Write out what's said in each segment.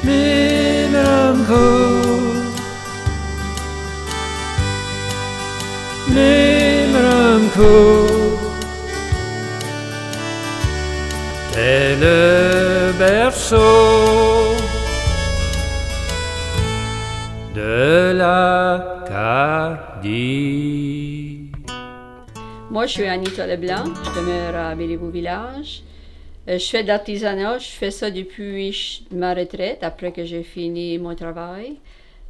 Mimranko, Mimranko, t'es le berceau de l'Acadie. Moi, je suis Anita Leblanc, je demeure à Béliveau Village. Je fais de l'artisanat, je fais ça depuis ma retraite, après que j'ai fini mon travail.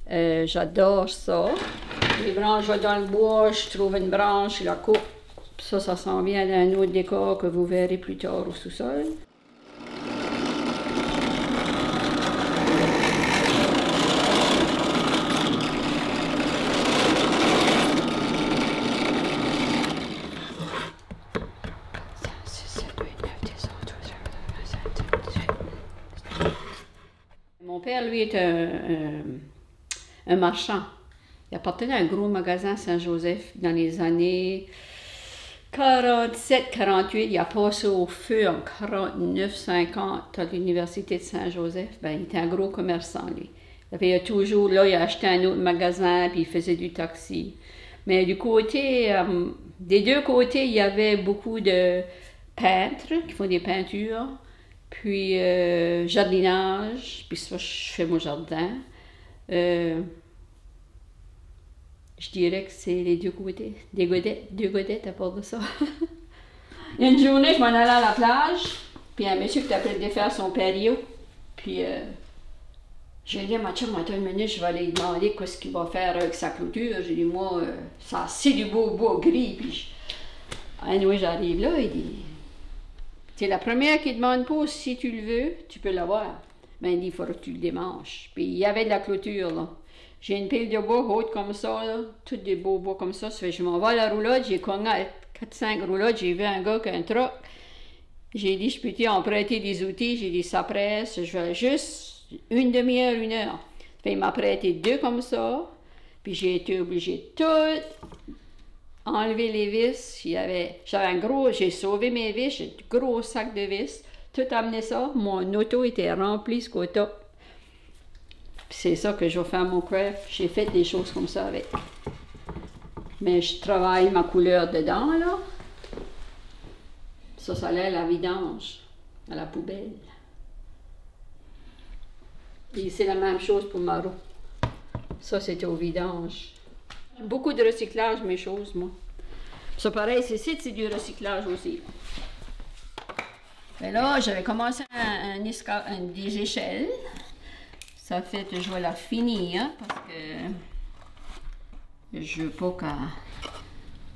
J'adore ça. Les branches, je vais dans le bois, je trouve une branche, je la coupe. Ça s'en vient d'un autre décor que vous verrez plus tard au sous-sol. Mon père, lui, est un marchand. Il appartenait à un gros magasin à Saint-Joseph dans les années 47-48. Il a passé au feu en 49-50 à l'université de Saint-Joseph. Ben, il était un gros commerçant, lui. Il a toujours, là, il a acheté un autre magasin, puis il faisait du taxi. Mais du côté, des deux côtés, il y avait beaucoup de peintres qui font des peintures. Puis jardinage, puis ça, je fais mon jardin. Je dirais que c'est les deux côtés, deux godettes à part de ça. Une journée, je m'en allais à la plage, puis un monsieur qui t'appelait de faire son patio. Puis j'ai dit à ma chum, attends une minute, je vais aller lui demander qu'est-ce qu'il va faire avec sa clôture. J'ai dit, moi, ça c'est du beau bois gris. Puis anyway, j'arrive là, il dit... C'est la première qui demande pas si tu le veux, tu peux l'avoir. Ben, il dit, il faudra que tu le démanches. Puis il y avait de la clôture, là. J'ai une pile de bois haute comme ça, là, tout des beaux bois comme ça. Ça fait que je m'en vais à la roulotte, j'ai cogné à 4-5 roulottes, j'ai vu un gars qui a un truck. J'ai dit, je peux-tu en prêter des outils? J'ai dit, ça presse, je vais juste une demi-heure, 1 heure. Fait, il m'a prêté 2 comme ça, puis j'ai été obligée de tout enlever les vis. J'avais un gros, j'ai sauvé mes vis, j'ai un gros sac de vis, tout amené ça. Mon auto était rempli jusqu'au top. C'est ça que je vais faire mon craft. J'ai fait des choses comme ça avec. Mais je travaille ma couleur dedans, là. Ça allait à la vidange, à la poubelle. Et c'est la même chose pour ma roue. Ça, c'était au vidange. Beaucoup de recyclage, mes choses, moi. Ça, pareil, c'est du recyclage aussi. Mais là, j'avais commencé des échelles. Ça fait que je vais la finir parce que je veux pas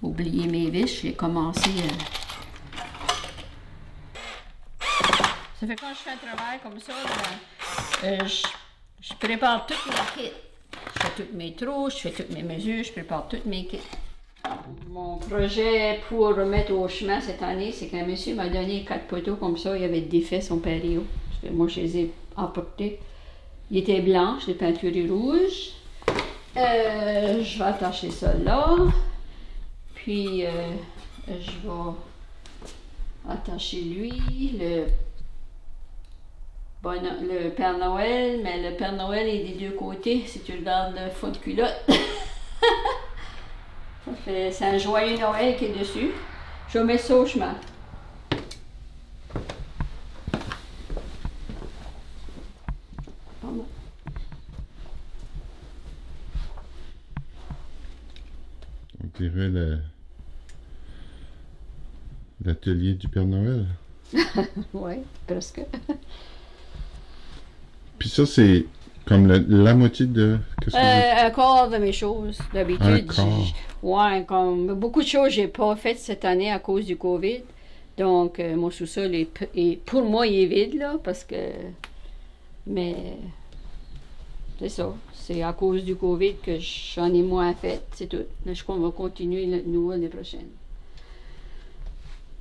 oublier mes vis. J'ai commencé. Ça fait que quand je fais un travail comme ça, je prépare toute la kit. Je fais tous mes trous, je fais toutes mes mesures, je prépare toutes mes kits. Mon projet pour remettre au chemin cette année, c'est qu'un monsieur m'a donné 4 poteaux comme ça, il avait défait son patio. Moi, je les ai emportés. Il était blanc, je l'ai peinturé rouge. Je vais attacher ça là. Puis, je vais attacher lui, le Père Noël, mais le Père Noël est des deux côtés, si tu regardes le fond de culotte. C'est un joyeux Noël qui est dessus. Je mets ça au chemin. Pardon. On dirait l'atelier du Père Noël. Oui, presque. Puis ça, c'est comme la moitié de... Un quart de mes choses. D'habitude, ouais, comme beaucoup de choses j'ai pas faites cette année à cause du COVID. Donc, mon sous-sol pour moi, il est vide, là, parce que... Mais, c'est ça. C'est à cause du COVID que j'en ai moins fait, c'est tout. Là, je crois qu'on va continuer nous l'année prochaine.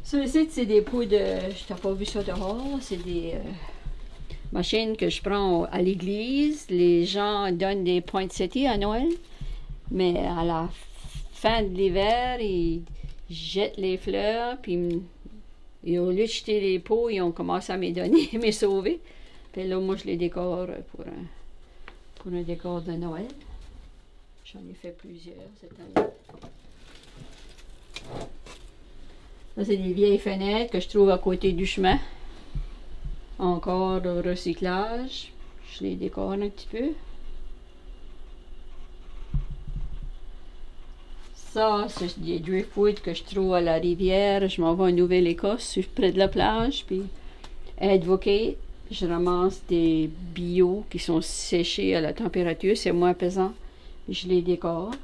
Ça, ici, c'est des pots de... Je t'ai pas vu ça dehors, c'est des... machine que je prends à l'église. Les gens donnent des poinsettias à Noël, mais à la fin de l'hiver, ils jettent les fleurs, puis et au lieu de jeter les pots, ils ont commencé à me donner, me sauver. Puis là, moi, je les décore pour un décor de Noël. J'en ai fait plusieurs cette année. Ça, c'est des vieilles fenêtres que je trouve à côté du chemin. Encore au recyclage. Je les décore un petit peu. Ça, c'est des driftwood que je trouve à la rivière. Je m'en vais en Nouvelle-Écosse, près de la plage. Puis, Advocate, je ramasse des bio qui sont séchés à la température. C'est moins pesant. Puis, je les décore.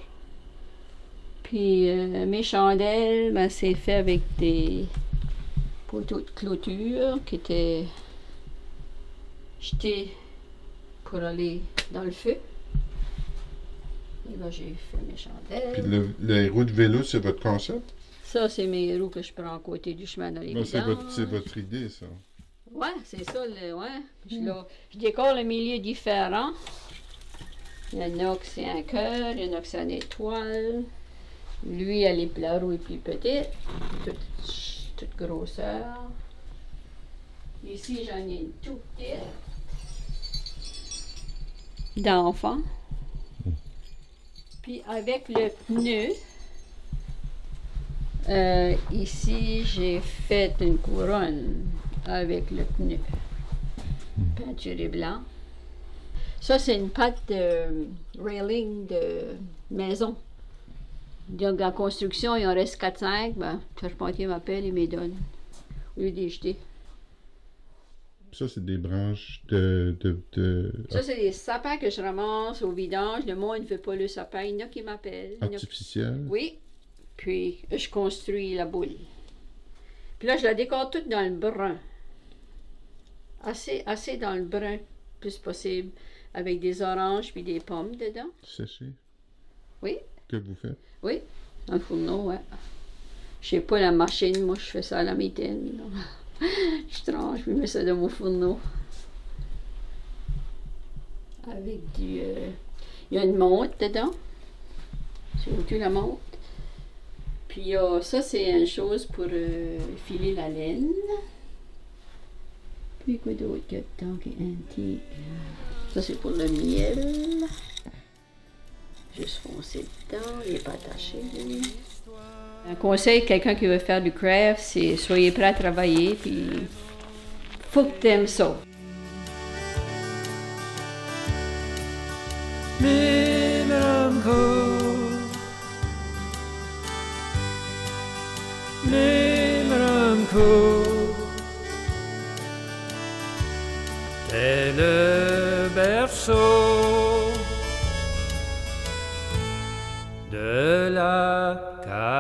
Puis, mes chandelles, ben, c'est fait avec des poteaux de clôture qui étaient jetés pour aller dans le feu. Et là, j'ai fait mes chandelles. Puis les roues de vélo, c'est votre concept? Ça, c'est mes roues que je prends à côté du chemin dans les Ben, vidanges. c'est votre idée, ça. Ouais, c'est ça, ouais. Je décore le milieu différent. Il y en a que c'est un cœur, il y en a que c'est une étoile. Lui, la roue est plus petite, toute grosseur. Ici, j'en ai une toute petite. D'enfant. Puis avec le pneu, ici, j'ai fait une couronne avec le pneu. Peinturé blanc. Ça, c'est une pâte de railing de maison. Donc, en construction, il en reste 4-5. Ben, le charpentier m'appelle et me donne. Au lieu d'y jeter. Ça, c'est des branches Ça, c'est des sapins que je ramasse au vidange. Le monde ne veut pas le sapin. Il y en a qui m'appellent. artificielles. Oui. Puis, je construis la boule. Puis là, je la décore toute dans le brun. Assez dans le brun, le plus possible. Avec des oranges puis des pommes dedans. Séchées. Oui. Que vous faites? Oui. Dans le fourneau, ouais. Je sais pas la machine. Moi, je fais ça à la mitaine. Je tranche, je mets ça dans mon fourneau. Avec du... Il y a une montre dedans. C'est où tu la montre. Puis ça, c'est une chose pour filer la laine. Puis quoi d'autre qu'il y a dedans qui est antique? Ça, c'est pour le miel. Juste foncer dedans, il n'est pas attaché. Un conseil, quelqu'un qui veut faire du craft, c'est soyez prêt à travailler, puis faut que tu aimes ça. T'es le berceau de l'Acadie.